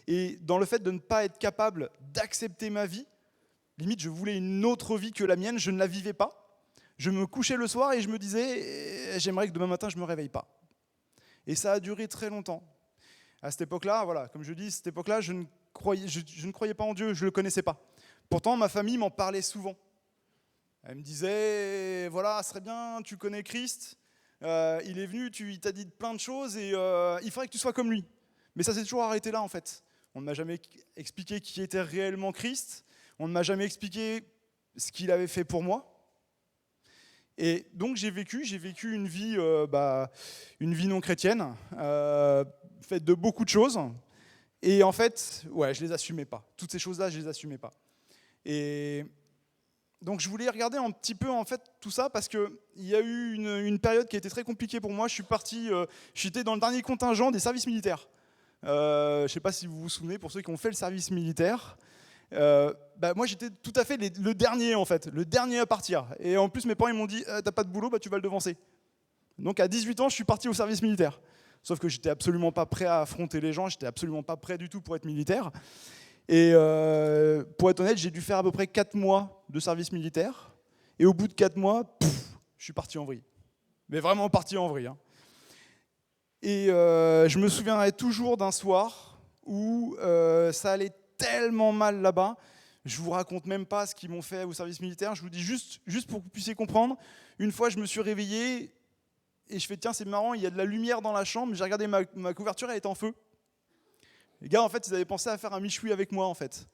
et dans le fait de ne pas être capable d'accepter ma vie, limite je voulais une autre vie que la mienne, je ne la vivais pas. Je me couchais le soir et je me disais, j'aimerais que demain matin je ne me réveille pas. Et ça a duré très longtemps. À cette époque-là, voilà, comme je dis, à cette époque-là, je ne croyais pas en Dieu, je ne le connaissais pas. Pourtant, ma famille m'en parlait souvent. Elle me disait, voilà, ce serait bien, tu connais Christ, il est venu, il t'a dit plein de choses et il faudrait que tu sois comme lui. Mais ça s'est toujours arrêté là, en fait. On ne m'a jamais expliqué qui était réellement Christ, on ne m'a jamais expliqué ce qu'il avait fait pour moi. Et donc j'ai vécu une vie non chrétienne, faite de beaucoup de choses. Et en fait, ouais, je les assumais pas. Toutes ces choses-là, je les assumais pas. Et donc je voulais regarder un petit peu en fait tout ça parce que il y a eu une période qui a été très compliquée pour moi. Je suis parti, j'étais dans le dernier contingent des services militaires. Je sais pas si vous vous souvenez, pour ceux qui ont fait le service militaire. Moi j'étais tout à fait le dernier en fait, le dernier à partir. Et en plus mes parents ils m'ont dit t'as pas de boulot, tu vas le devancer. Donc à 18 ans je suis parti au service militaire. Sauf que j'étais absolument pas prêt à affronter les gens, j'étais absolument pas prêt du tout pour être militaire. Et pour être honnête, j'ai dû faire à peu près 4 mois de service militaire. Et au bout de 4 mois, je suis parti en vrille. Mais vraiment parti en vrille. Hein. Et je me souviendrai toujours d'un soir où ça allait tellement mal là-bas. Je vous raconte même pas ce qu'ils m'ont fait au service militaire. Je vous dis juste pour que vous puissiez comprendre. Une fois, je me suis réveillé et je fais tiens, c'est marrant, il y a de la lumière dans la chambre. J'ai regardé ma couverture, elle était en feu. Les gars, en fait, ils avaient pensé à faire un michoui avec moi, en fait.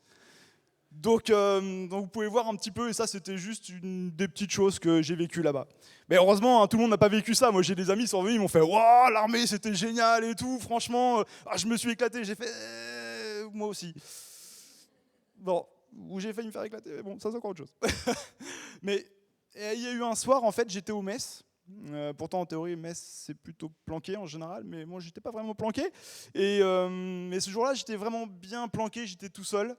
Donc vous pouvez voir un petit peu, et ça, c'était juste une des petites choses que j'ai vécues là-bas. Mais heureusement, hein, tout le monde n'a pas vécu ça. Moi, j'ai des amis qui sont venus, ils m'ont fait « Waouh, l'armée, c'était génial et tout, franchement, je me suis éclaté. » J'ai fait moi aussi. Bon, où j'ai failli me faire éclater, mais bon, ça c'est encore autre chose. Mais il y a eu un soir, en fait, j'étais au mess. Pourtant, en théorie, mess, c'est plutôt planqué en général, mais moi, j'étais pas vraiment planqué. Mais ce jour-là, j'étais vraiment bien planqué, j'étais tout seul.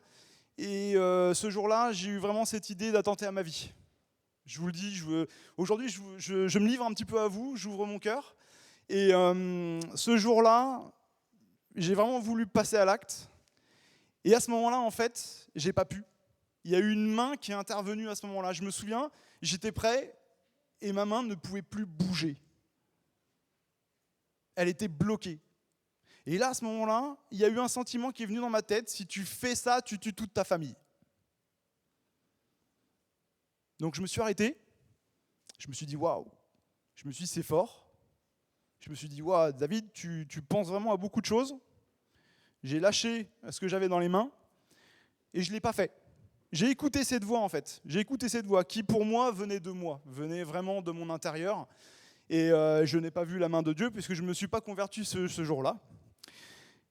Et ce jour-là, j'ai eu vraiment cette idée d'attenter à ma vie. Je vous le dis, aujourd'hui, je me livre un petit peu à vous, j'ouvre mon cœur. Et ce jour-là, j'ai vraiment voulu passer à l'acte. Et à ce moment-là, en fait, j'ai pas pu. Il y a eu une main qui est intervenue à ce moment-là. Je me souviens, j'étais prêt et ma main ne pouvait plus bouger. Elle était bloquée. Et là, à ce moment-là, il y a eu un sentiment qui est venu dans ma tête. Si tu fais ça, tu tues toute ta famille. Donc je me suis arrêté. Je me suis dit, waouh. Je me suis dit, c'est fort. Je me suis dit, waouh, David, tu penses vraiment à beaucoup de choses. J'ai lâché ce que j'avais dans les mains et je ne l'ai pas fait. J'ai écouté cette voix, en fait. J'ai écouté cette voix qui, pour moi, venait de moi, venait vraiment de mon intérieur. Et je n'ai pas vu la main de Dieu puisque je ne me suis pas converti ce jour-là.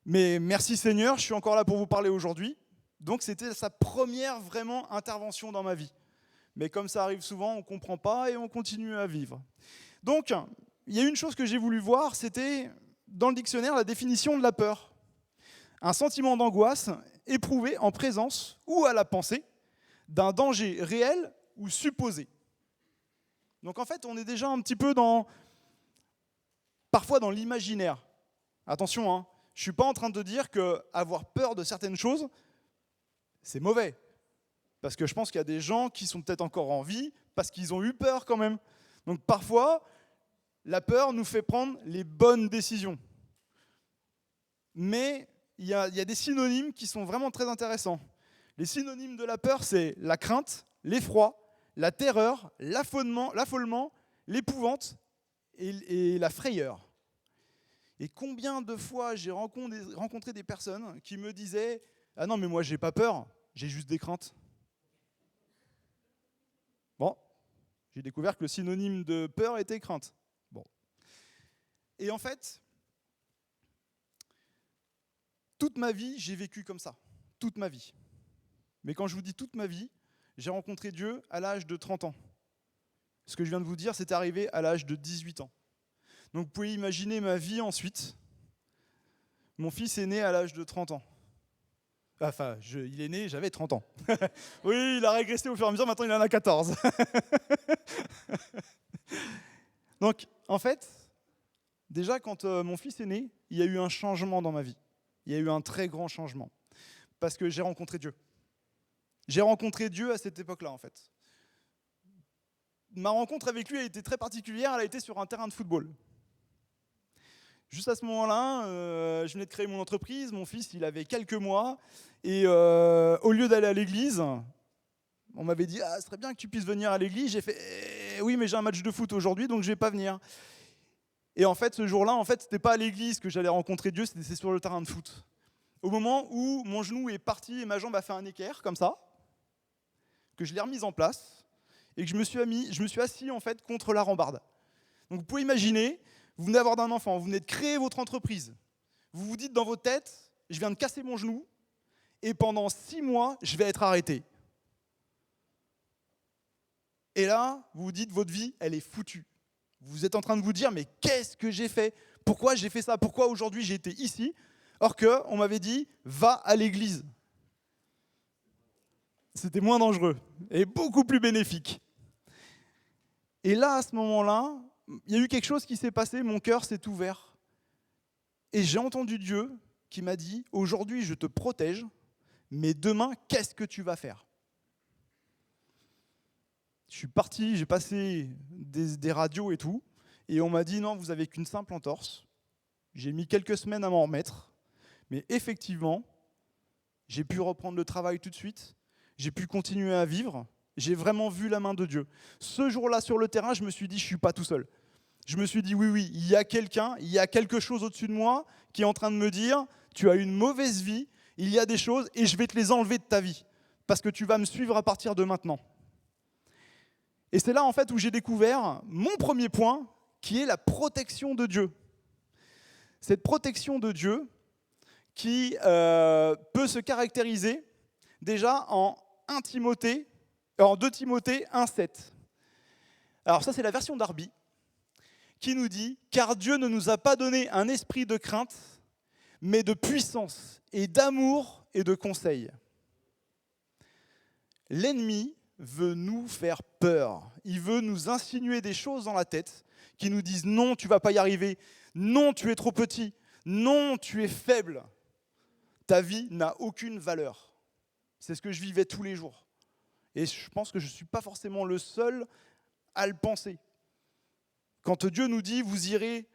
Mais merci Seigneur, je suis encore là pour vous parler aujourd'hui. Donc c'était sa première vraiment intervention dans ma vie. Mais comme ça arrive souvent, on ne comprend pas et on continue à vivre. Donc, il y a une chose que j'ai voulu voir, c'était dans le dictionnaire la définition de la peur. Un sentiment d'angoisse éprouvé en présence ou à la pensée d'un danger réel ou supposé. Donc en fait, on est déjà un petit peu parfois dans l'imaginaire. Attention, hein. Je ne suis pas en train de dire qu'avoir peur de certaines choses, c'est mauvais. Parce que je pense qu'il y a des gens qui sont peut-être encore en vie parce qu'ils ont eu peur quand même. Donc parfois, la peur nous fait prendre les bonnes décisions. Mais il y a des synonymes qui sont vraiment très intéressants. Les synonymes de la peur, c'est la crainte, l'effroi, la terreur, l'affolement, l'épouvante et la frayeur. Et combien de fois j'ai rencontré des personnes qui me disaient « Ah non, mais moi, j'ai pas peur, j'ai juste des craintes. » Bon, j'ai découvert que le synonyme de peur était crainte. Bon. Et en fait, toute ma vie, j'ai vécu comme ça. Toute ma vie. Mais quand je vous dis toute ma vie, j'ai rencontré Dieu à l'âge de 30 ans. Ce que je viens de vous dire, c'est arrivé à l'âge de 18 ans. Donc vous pouvez imaginer ma vie ensuite. Mon fils est né à l'âge de 30 ans. Enfin, il est né, j'avais 30 ans. Oui, il a régressé au fur et à mesure, maintenant il en a 14. Donc, en fait, déjà quand mon fils est né, il y a eu un changement dans ma vie. il y a eu un très grand changement. Parce que j'ai rencontré Dieu. J'ai rencontré Dieu à cette époque-là, en fait. Ma rencontre avec lui a été très particulière, elle a été sur un terrain de football. Juste à ce moment-là, je venais de créer mon entreprise, mon fils il avait quelques mois, et au lieu d'aller à l'église, on m'avait dit « Ah, ce serait bien que tu puisses venir à l'église ». J'ai fait oui, mais j'ai un match de foot aujourd'hui, donc je ne vais pas venir ». Et en fait, ce jour-là, ce n'était pas à l'église que j'allais rencontrer Dieu, c'était sur le terrain de foot. Au moment où mon genou est parti et ma jambe a fait un équerre, comme ça, que je l'ai remise en place, et que je me suis assis en fait contre la rambarde. Donc vous pouvez imaginer, vous venez d'avoir un enfant, vous venez de créer votre entreprise, vous vous dites dans votre tête, je viens de casser mon genou, et pendant 6 mois, je vais être arrêté. Et là, vous vous dites, votre vie, elle est foutue. Vous êtes en train de vous dire, mais qu'est-ce que j'ai fait? Pourquoi j'ai fait ça? Pourquoi aujourd'hui j'ai été ici? Or qu'on m'avait dit, va à l'église. C'était moins dangereux et beaucoup plus bénéfique. Et là, à ce moment-là, il y a eu quelque chose qui s'est passé, mon cœur s'est ouvert. Et j'ai entendu Dieu qui m'a dit, aujourd'hui je te protège, mais demain, qu'est-ce que tu vas faire? Je suis parti, j'ai passé des radios et tout, et on m'a dit, non, vous avez qu'une simple entorse. J'ai mis quelques semaines à m'en remettre, mais effectivement, j'ai pu reprendre le travail tout de suite, j'ai pu continuer à vivre, j'ai vraiment vu la main de Dieu. Ce jour-là, sur le terrain, je me suis dit, je ne suis pas tout seul. Je me suis dit, oui, il y a quelqu'un, il y a quelque chose au-dessus de moi qui est en train de me dire, tu as une mauvaise vie, il y a des choses, et je vais te les enlever de ta vie, parce que tu vas me suivre à partir de maintenant. Et c'est là, en fait, où j'ai découvert mon premier point, qui est la protection de Dieu. Cette protection de Dieu qui peut se caractériser déjà en 2 Timothée 1,7. Alors ça, c'est la version d'Arby, qui nous dit « Car Dieu ne nous a pas donné un esprit de crainte, mais de puissance et d'amour et de conseil. » L'ennemi veut nous faire peur. Il veut nous insinuer des choses dans la tête qui nous disent « Non, tu ne vas pas y arriver. Non, tu es trop petit. Non, tu es faible. Ta vie n'a aucune valeur. » C'est ce que je vivais tous les jours. Et je pense que je ne suis pas forcément le seul à le penser. Quand Dieu nous dit « Vous irez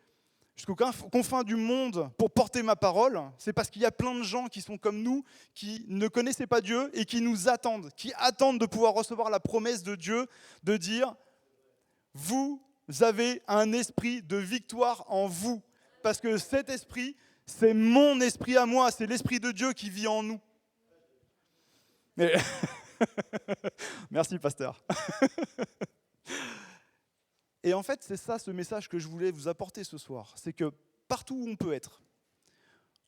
jusqu'aux confins du monde pour porter ma parole », c'est parce qu'il y a plein de gens qui sont comme nous, qui ne connaissaient pas Dieu et qui nous attendent, qui attendent de pouvoir recevoir la promesse de Dieu, de dire « Vous avez un esprit de victoire en vous ». Parce que cet esprit, c'est mon esprit à moi, c'est l'esprit de Dieu qui vit en nous. Mais merci, pasteur. Et en fait, c'est ça ce message que je voulais vous apporter ce soir. C'est que partout où on peut être,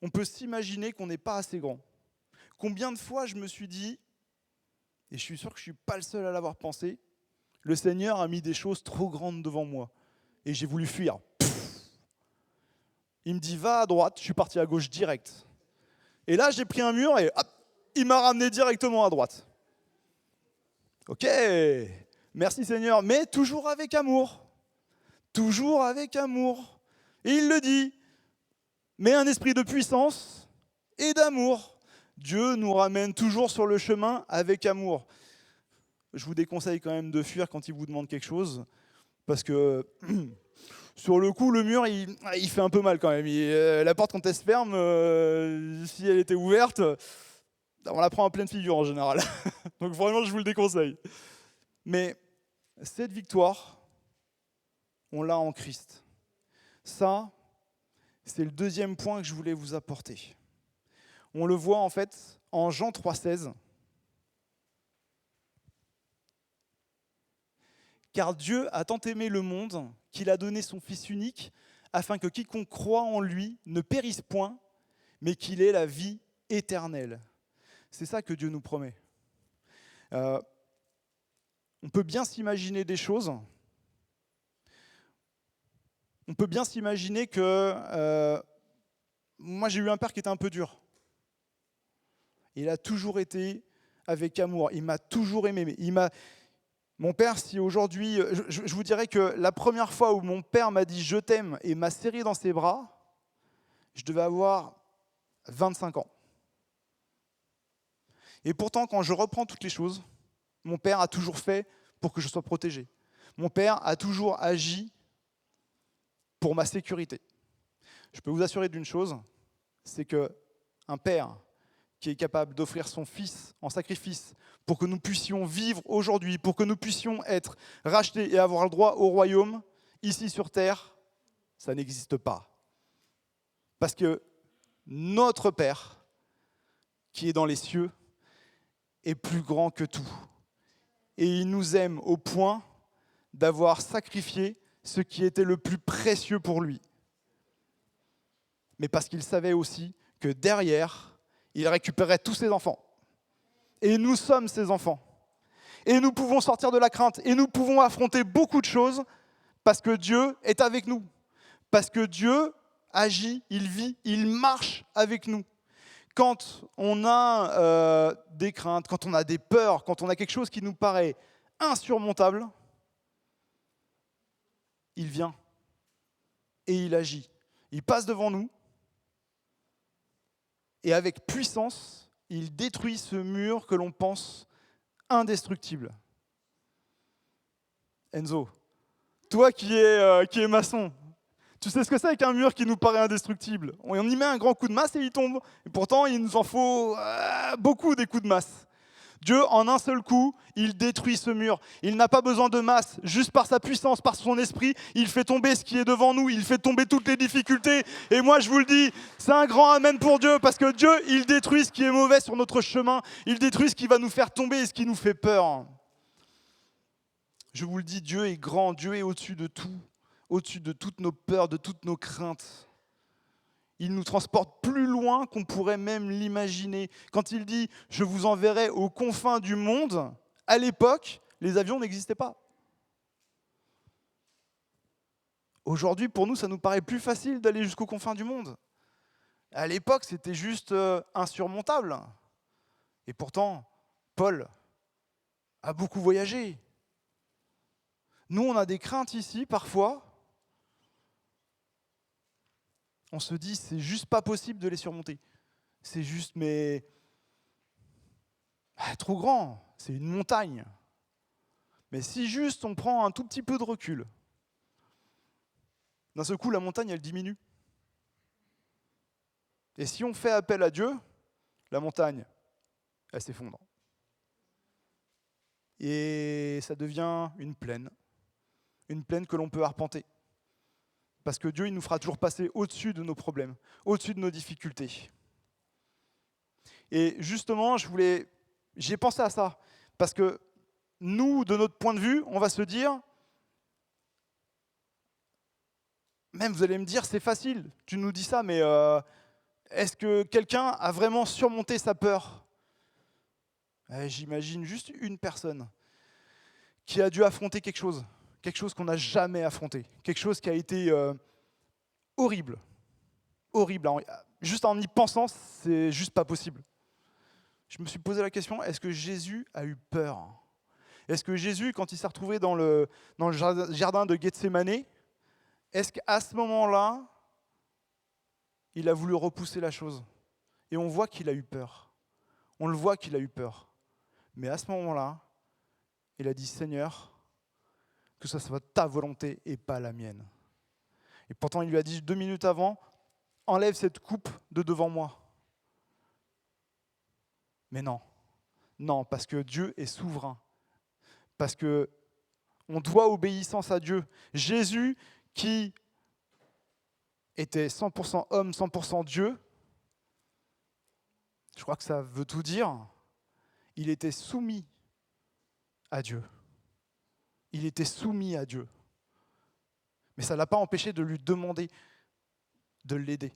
on peut s'imaginer qu'on n'est pas assez grand. Combien de fois je me suis dit, et je suis sûr que je ne suis pas le seul à l'avoir pensé, le Seigneur a mis des choses trop grandes devant moi. Et j'ai voulu fuir. Il me dit, va à droite, je suis parti à gauche direct. Et là, j'ai pris un mur et hop, il m'a ramené directement à droite. Ok, merci Seigneur, mais toujours avec amour. Toujours avec amour. Et il le dit, mais un esprit de puissance et d'amour. Dieu nous ramène toujours sur le chemin avec amour. Je vous déconseille quand même de fuir quand il vous demande quelque chose, parce que sur le coup, le mur, il fait un peu mal quand même. La porte, quand elle se ferme, si elle était ouverte, on la prend en pleine figure en général. Donc vraiment, je vous le déconseille. Mais cette victoire, on l'a en Christ. Ça, c'est le deuxième point que je voulais vous apporter. On le voit en fait en Jean 3,16. Car Dieu a tant aimé le monde qu'il a donné son Fils unique, afin que quiconque croit en lui ne périsse point, mais qu'il ait la vie éternelle. C'est ça que Dieu nous promet. On peut bien s'imaginer des choses. On peut bien s'imaginer que moi j'ai eu un père qui était un peu dur. Il a toujours été avec amour. Il m'a toujours aimé. Mon père, si aujourd'hui, je vous dirais que la première fois où mon père m'a dit « je t'aime » et m'a serré dans ses bras, je devais avoir 25 ans. Et pourtant, quand je reprends toutes les choses, mon père a toujours fait pour que je sois protégé. Mon père a toujours agi pour ma sécurité. Je peux vous assurer d'une chose, c'est qu'un père qui est capable d'offrir son fils en sacrifice pour que nous puissions vivre aujourd'hui, pour que nous puissions être rachetés et avoir le droit au royaume, ici sur terre, ça n'existe pas. Parce que notre Père, qui est dans les cieux, est plus grand que tout. Et il nous aime au point d'avoir sacrifié ce qui était le plus précieux pour lui. Mais parce qu'il savait aussi que derrière, il récupérait tous ses enfants. Et nous sommes ses enfants. Et nous pouvons sortir de la crainte. Et nous pouvons affronter beaucoup de choses parce que Dieu est avec nous. Parce que Dieu agit, il vit, il marche avec nous. Quand on a des craintes, quand on a des peurs, quand on a quelque chose qui nous paraît insurmontable, il vient et il agit. Il passe devant nous et avec puissance, il détruit ce mur que l'on pense indestructible. Enzo, toi qui es maçon, tu sais ce que c'est qu'un mur qui nous paraît indestructible? On y met un grand coup de masse et il tombe. Et pourtant, il nous en faut beaucoup des coups de masse. Dieu, en un seul coup, il détruit ce mur. Il n'a pas besoin de masse. Juste par sa puissance, par son esprit, il fait tomber ce qui est devant nous. Il fait tomber toutes les difficultés. Et moi, je vous le dis, c'est un grand amen pour Dieu. Parce que Dieu, il détruit ce qui est mauvais sur notre chemin. Il détruit ce qui va nous faire tomber et ce qui nous fait peur. Je vous le dis, Dieu est grand. Dieu est au-dessus de tout. Au-dessus de toutes nos peurs, de toutes nos craintes. Il nous transporte plus loin qu'on pourrait même l'imaginer. Quand il dit « je vous enverrai aux confins du monde », à l'époque, les avions n'existaient pas. Aujourd'hui, pour nous, ça nous paraît plus facile d'aller jusqu'aux confins du monde. À l'époque, c'était juste insurmontable. Et pourtant, Paul a beaucoup voyagé. Nous, on a des craintes ici, parfois. On se dit, c'est juste pas possible de les surmonter. C'est juste, mais trop grand, c'est une montagne. Mais si juste on prend un tout petit peu de recul, d'un seul coup, la montagne, elle diminue. Et si on fait appel à Dieu, la montagne, elle s'effondre. Et ça devient une plaine que l'on peut arpenter. Parce que Dieu, il nous fera toujours passer au-dessus de nos problèmes, au-dessus de nos difficultés. Et justement, j'ai pensé à ça. Parce que nous, de notre point de vue, on va se dire, même vous allez me dire, c'est facile, tu nous dis ça, mais est-ce que quelqu'un a vraiment surmonté sa peur? J'imagine juste une personne qui a dû affronter quelque chose qu'on n'a jamais affronté, quelque chose qui a été horrible. Horrible. Juste en y pensant, c'est juste pas possible. Je me suis posé la question, est-ce que Jésus a eu peur? Est-ce que Jésus, quand il s'est retrouvé dans le jardin de Gethsémanée, est-ce qu'à ce moment-là, il a voulu repousser la chose? Et on voit qu'il a eu peur. On le voit qu'il a eu peur. Mais à ce moment-là, il a dit, Seigneur, que ce soit ta volonté et pas la mienne. Et pourtant, il lui a dit 2 minutes avant, enlève cette coupe de devant moi. Mais non, parce que Dieu est souverain. Parce que on doit obéissance à Dieu. Jésus, qui était 100% homme, 100% Dieu, je crois que ça veut tout dire, il était soumis à Dieu. Il était soumis à Dieu. Mais ça ne l'a pas empêché de lui demander de l'aider.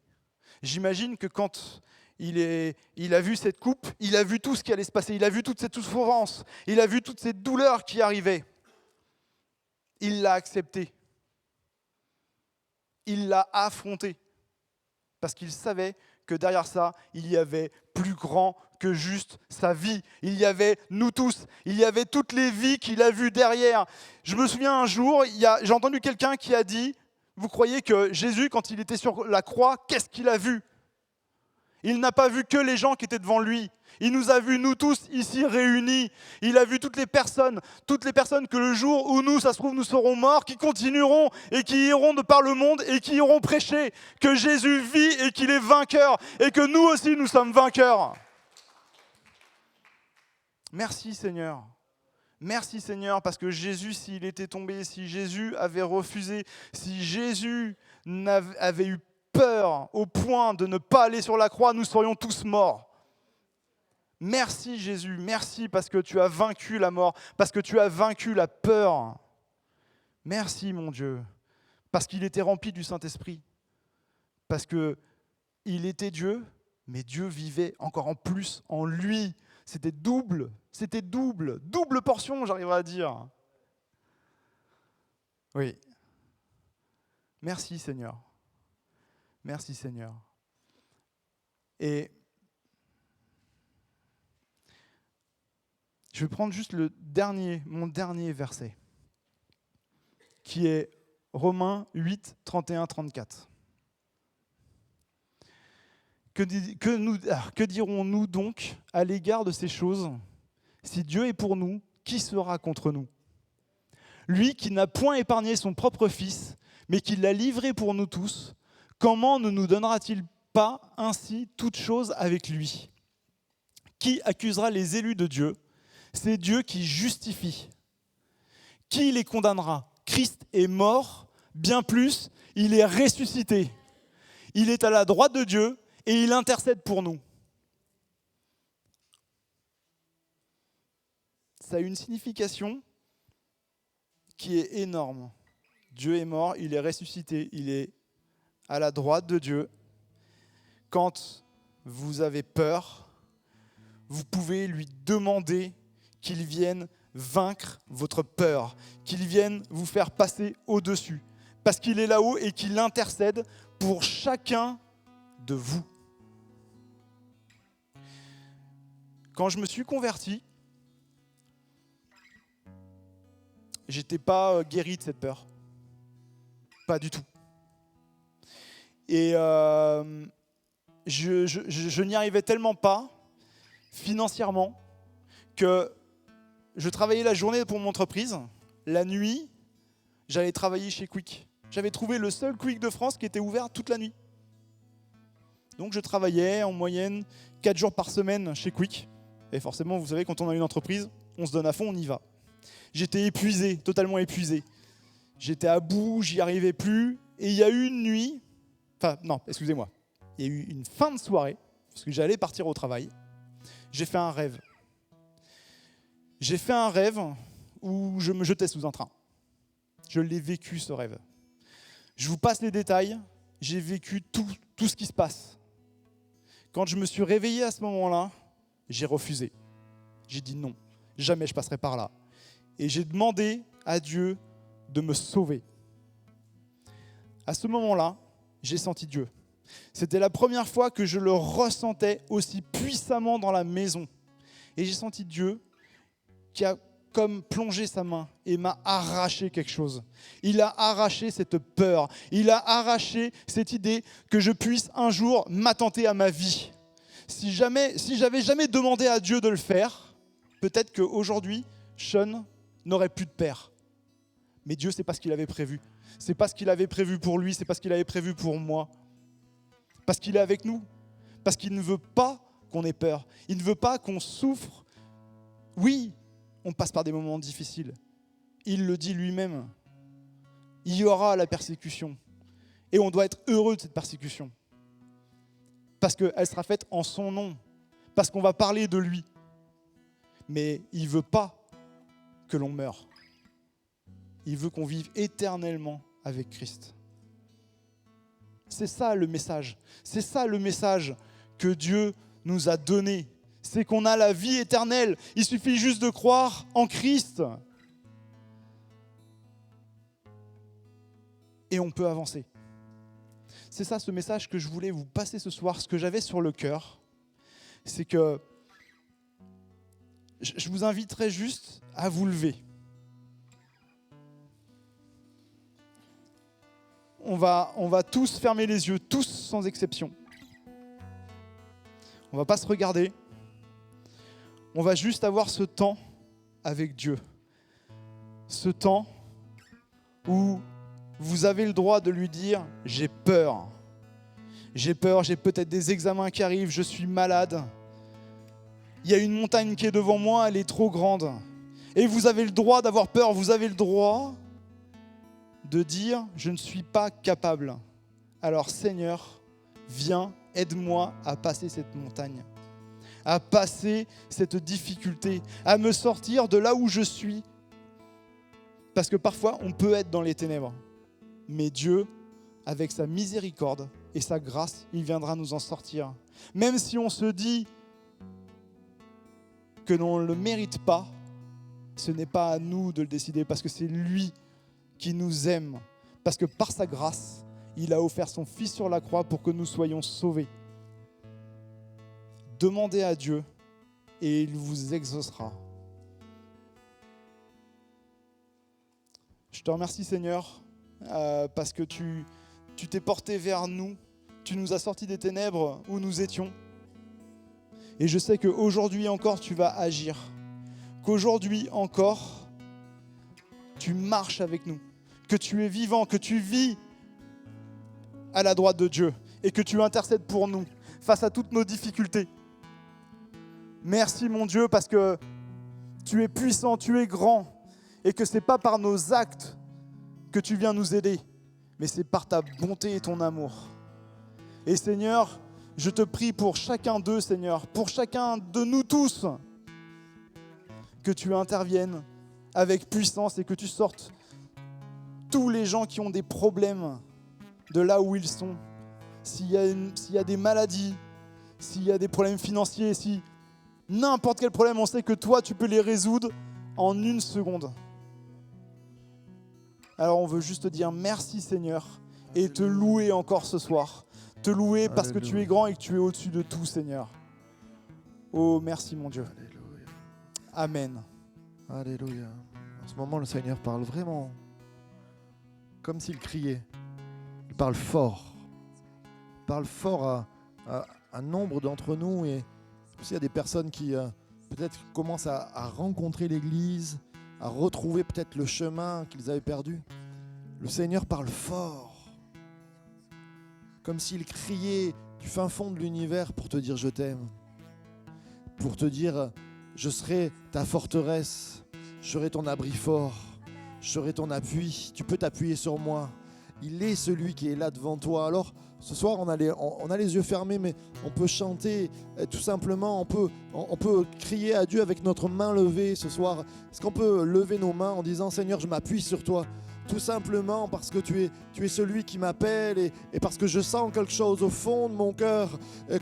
J'imagine que quand il a vu cette coupe, il a vu tout ce qui allait se passer, il a vu toute cette souffrance, il a vu toutes ces douleurs qui arrivaient. Il l'a accepté. Il l'a affronté. Parce qu'il savait que derrière ça, il y avait plus grand que juste sa vie. Il y avait nous tous. Il y avait toutes les vies qu'il a vues derrière. Je me souviens un jour, j'ai entendu quelqu'un qui a dit, vous croyez que Jésus, quand il était sur la croix, qu'est-ce qu'il a vu? Il n'a pas vu que les gens qui étaient devant lui. Il nous a vus, nous tous, ici réunis. Il a vu toutes les personnes que le jour où nous, ça se trouve, nous serons morts, qui continueront et qui iront de par le monde et qui iront prêcher que Jésus vit et qu'il est vainqueur et que nous aussi, nous sommes vainqueurs. Merci Seigneur. Merci Seigneur, parce que Jésus, s'il était tombé, si Jésus avait refusé, si Jésus avait eu peur au point de ne pas aller sur la croix, nous serions tous morts. Merci Jésus, merci parce que tu as vaincu la mort, parce que tu as vaincu la peur. Merci mon Dieu, parce qu'il était rempli du Saint-Esprit, parce qu'il était Dieu, mais Dieu vivait encore en plus en lui. C'était double portion, j'arriverai à dire. Oui. Merci Seigneur. Merci Seigneur. Et je vais prendre juste mon dernier verset, qui est Romains 8, 31, 34. Que dirons-nous donc à l'égard de ces choses? Si Dieu est pour nous, qui sera contre nous? Lui qui n'a point épargné son propre Fils, mais qui l'a livré pour nous tous, comment ne nous donnera-t-il pas ainsi toutes choses avec lui? Qui accusera les élus de Dieu? C'est Dieu qui justifie. Qui les condamnera? Christ est mort, bien plus, il est ressuscité. Il est à la droite de Dieu et il intercède pour nous. Ça a une signification qui est énorme. Dieu est mort, il est ressuscité, il est à la droite de Dieu. Quand vous avez peur, vous pouvez lui demander qu'il vienne vaincre votre peur, qu'il vienne vous faire passer au-dessus, parce qu'il est là-haut et qu'il intercède pour chacun de vous. Quand je me suis converti, j'étais pas guéri de cette peur. Pas du tout. Et je n'y arrivais tellement pas, financièrement, que je travaillais la journée pour mon entreprise. La nuit, j'allais travailler chez Quick. J'avais trouvé le seul Quick de France qui était ouvert toute la nuit. Donc je travaillais en moyenne 4 jours par semaine chez Quick. Et forcément, vous savez, quand on a une entreprise, on se donne à fond, on y va. J'étais épuisé, totalement épuisé. J'étais à bout, j'y arrivais plus. Et il y a eu une nuit, excusez-moi. Il y a eu une fin de soirée, parce que j'allais partir au travail. J'ai fait un rêve. J'ai fait un rêve où je me jetais sous un train. Je l'ai vécu, ce rêve. Je vous passe les détails. J'ai vécu tout ce qui se passe. Quand je me suis réveillé à ce moment-là, j'ai refusé. J'ai dit non, jamais je passerai par là. Et j'ai demandé à Dieu de me sauver. À ce moment-là, j'ai senti Dieu. C'était la première fois que je le ressentais aussi puissamment dans la maison. Et j'ai senti Dieu qui a comme plongé sa main et m'a arraché quelque chose. Il a arraché cette peur. Il a arraché cette idée que je puisse un jour m'attenter à ma vie. Si j'avais jamais demandé à Dieu de le faire, peut-être qu'aujourd'hui, Sean n'aurait plus de père. Mais Dieu, c'est pas ce qu'il avait prévu. C'est pas ce qu'il avait prévu pour lui, c'est pas ce qu'il avait prévu pour moi. Parce qu'il est avec nous. Parce qu'il ne veut pas qu'on ait peur. Il ne veut pas qu'on souffre. Oui, on passe par des moments difficiles. Il le dit lui-même. Il y aura la persécution. Et on doit être heureux de cette persécution. Parce qu'elle sera faite en son nom. Parce qu'on va parler de lui. Mais il ne veut pas que l'on meure. Il veut qu'on vive éternellement avec Christ. C'est ça le message. C'est ça le message que Dieu nous a donné. C'est qu'on a la vie éternelle. Il suffit juste de croire en Christ. Et on peut avancer. C'est ça ce message que je voulais vous passer ce soir. Ce que j'avais sur le cœur, c'est que je vous inviterai juste à vous lever. On va tous fermer les yeux, tous sans exception. On ne va pas se regarder. On va juste avoir ce temps avec Dieu. Ce temps où vous avez le droit de lui dire « j'ai peur ». J'ai peur, j'ai peut-être des examens qui arrivent, je suis malade. Il y a une montagne qui est devant moi, elle est trop grande. Et vous avez le droit d'avoir peur, vous avez le droit de dire « je ne suis pas capable ». Alors Seigneur, viens, aide-moi à passer cette montagne, à passer cette difficulté, à me sortir de là où je suis. Parce que parfois, on peut être dans les ténèbres. Mais Dieu, avec sa miséricorde et sa grâce, il viendra nous en sortir. Même si on se dit que l'on ne le mérite pas, ce n'est pas à nous de le décider, parce que c'est lui qui nous aime. Parce que par sa grâce, il a offert son Fils sur la croix pour que nous soyons sauvés. Demandez à Dieu et il vous exaucera. Je te remercie Seigneur parce que tu t'es porté vers nous, tu nous as sortis des ténèbres où nous étions. Et je sais qu'aujourd'hui encore tu vas agir, qu'aujourd'hui encore tu marches avec nous, que tu es vivant, que tu vis à la droite de Dieu et que tu intercèdes pour nous face à toutes nos difficultés. Merci mon Dieu parce que tu es puissant, tu es grand et que ce n'est pas par nos actes que tu viens nous aider, mais c'est par ta bonté et ton amour. Et Seigneur, je te prie pour chacun d'eux, Seigneur, pour chacun de nous tous, que tu interviennes avec puissance et que tu sortes tous les gens qui ont des problèmes de là où ils sont. S'il y a des maladies, s'il y a des problèmes financiers, si n'importe quel problème, on sait que toi, tu peux les résoudre en 1 seconde. Alors on veut juste te dire merci Seigneur et te louer encore ce soir. Te louer parce que tu es grand et que tu es au-dessus de tout Seigneur. Oh merci mon Dieu. Alléluia. Amen. Alléluia. En ce moment, le Seigneur parle vraiment comme s'il criait. Il parle fort. Il parle fort à un nombre d'entre nous. Et aussi il y a des personnes qui peut-être commencent à rencontrer l'Église, à retrouver peut-être le chemin qu'ils avaient perdu. Le Seigneur parle fort. Comme s'il criait du fin fond de l'univers pour te dire je t'aime. Pour te dire je serai ta forteresse, je serai ton abri fort, je serai ton appui, tu peux t'appuyer sur moi. Il est celui qui est là devant toi. Alors ce soir on a les yeux fermés, mais on peut chanter tout simplement, on peut crier à Dieu avec notre main levée ce soir. Est-ce qu'on peut lever nos mains en disant Seigneur je m'appuie sur toi? Tout simplement parce que tu es celui qui m'appelle et parce que je sens quelque chose au fond de mon cœur,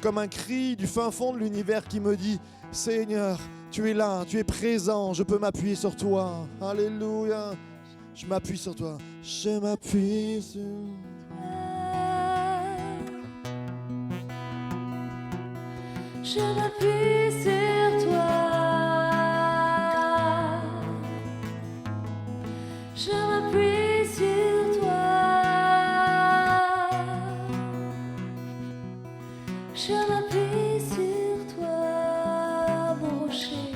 comme un cri du fin fond de l'univers qui me dit Seigneur, tu es là, tu es présent, je peux m'appuyer sur toi. Alléluia, je m'appuie sur toi. Je m'appuie sur toi. Je m'appuie sur toi. Je m'appuie sur toi. Je m'appuie sur toi, mon rocher,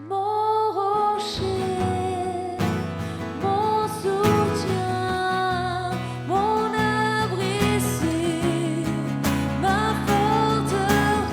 mon rocher, mon soutien, mon abri sûr, ma forteresse.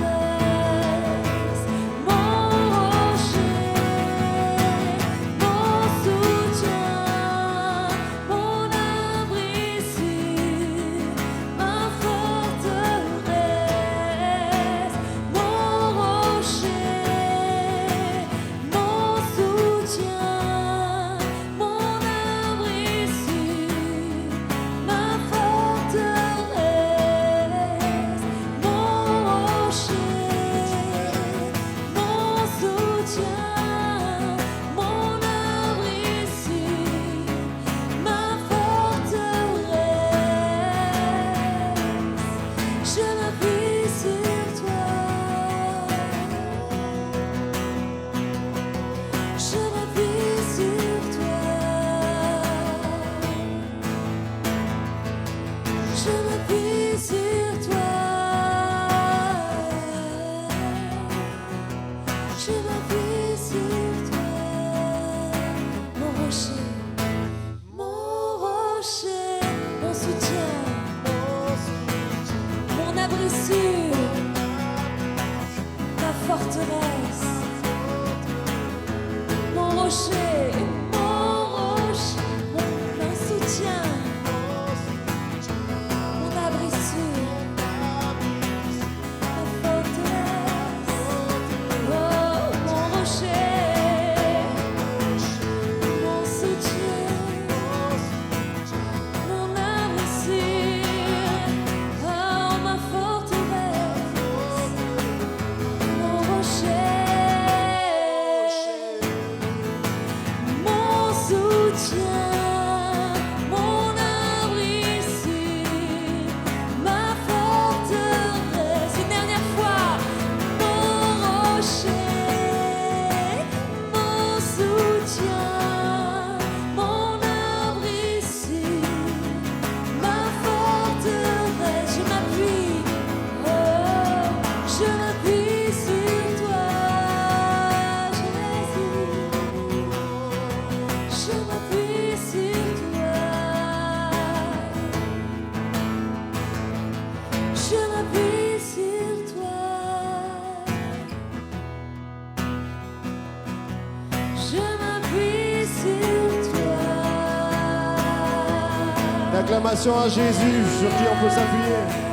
Acclamation à Jésus sur qui on peut s'appuyer.